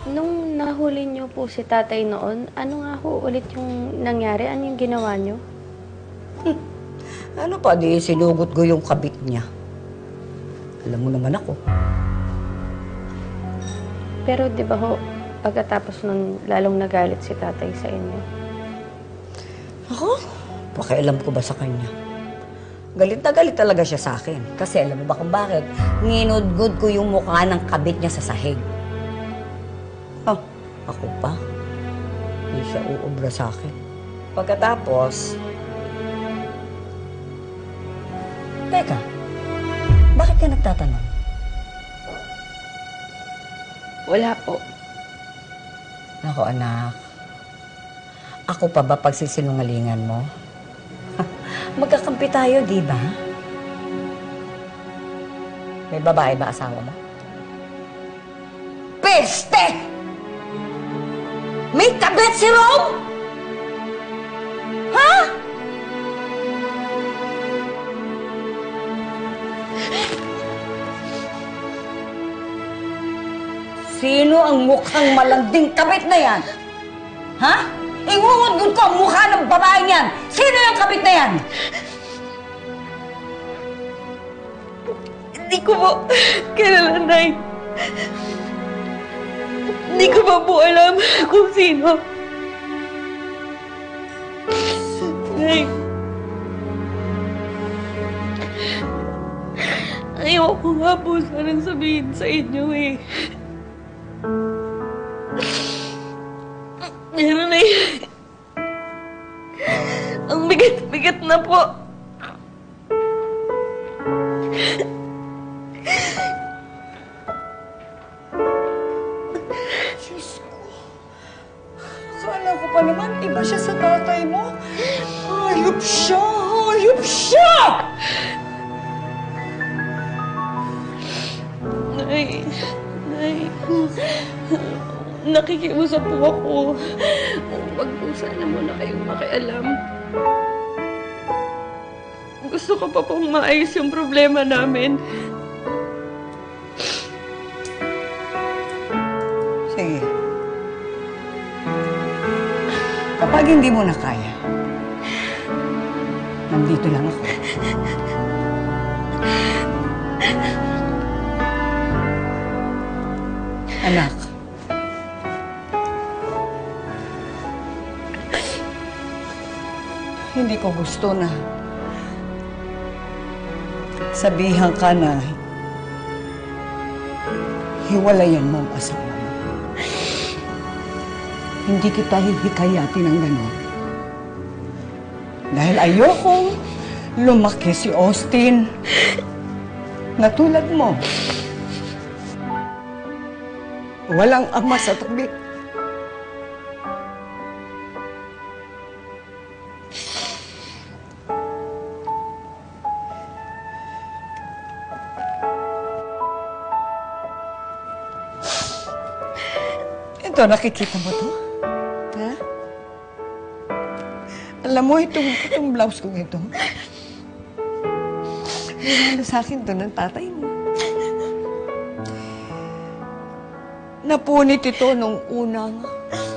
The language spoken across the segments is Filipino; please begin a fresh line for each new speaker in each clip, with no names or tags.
Nung nahuli niyo po si tatay noon, ano nga ho ulit yung nangyari? Ano yung ginawa niyo?
Ano pa, di sinugot ko yung kabit niya. Alam mo naman ako.
Pero di ba ho, pagkatapos nun, lalong nagalit si tatay sa inyo?
Ako? Pakialam ko ba sa kanya? Galit na galit talaga siya sa akin. Kasi alam mo ba kung bakit? Nginudgod ko yung mukha ng kabit niya sa sahig. Oh, ako pa? Hindi siya uubra sa akin. Pagkatapos, teka, bakit ka nagtatanong?
Wala po.
Ako, anak. Ako pa ba pagsisinungalingan mo? Magkakampi tayo, di ba? May babae ba asawa mo? Peste! May kabit si Rome? Ha? Sino ang mukhang malanding kabit na yan? Ha? Ingungudgod ko ang mukha ng babaeng yan! Sino yung kabit na yan?
Hindi ko po kilala, Nay. Hindi ko pa po alam kung sino. Nay. Ayoko nga po sanang sabihin sa inyo eh. Pero Nay, ang bigat-bigat na po.
Diyos ko. So alam ko pa naman, iba siya sa tatay mo. Hayop siya! Hayop siya!
Nay, nakikiusap po ako. Huwag po sana muna kayong makialam. Gusto ko pa pong maayos yung problema namin.
Sige. Kapag hindi mo na kaya, nandito lang ako. Anak. Hindi ko gusto na sabihan ka na hiwalayan mo ang asawa mo. Hindi kita hihikayatin ng gano'n. Dahil ayokong lumaki si Austin na tulad mo. Walang ama sa tabi. Ito, nakikita mo to? Ha? Alam mo, itong blouse kong ito, nanalo sa akin to ng tatay mo. Napunit ito nung unang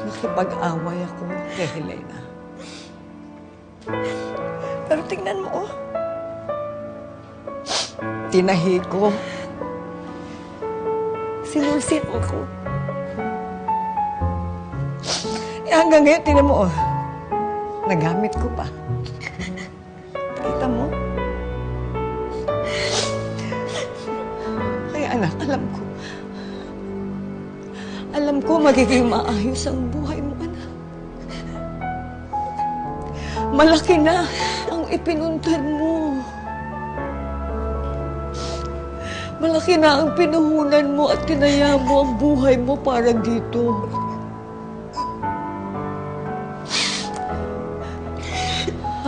nakipag-away ako kay Helena. Pero tingnan mo, oh. Tinahi ko. Sinusit ko. Hanggang ngayon, tingnan mo, oh. Nagamit ko pa. Kita mo? Kaya anak, alam ko magiging maayos ang buhay mo, anak. Malaki na ang ipinuntan mo. Malaki na ang pinuhunan mo at tinaya mo ang buhay mo para dito.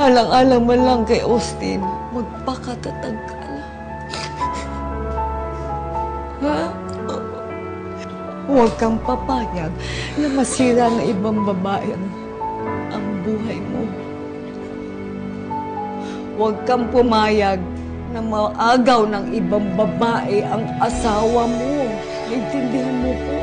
Alang-alang man lang kay Austin, magpakatatag ka na. Ha? Huwag kang papayag na masira ng ibang babae ang buhay mo. Huwag kang pumayag na maagaw ng ibang babae ang asawa mo. Naintindihan mo po?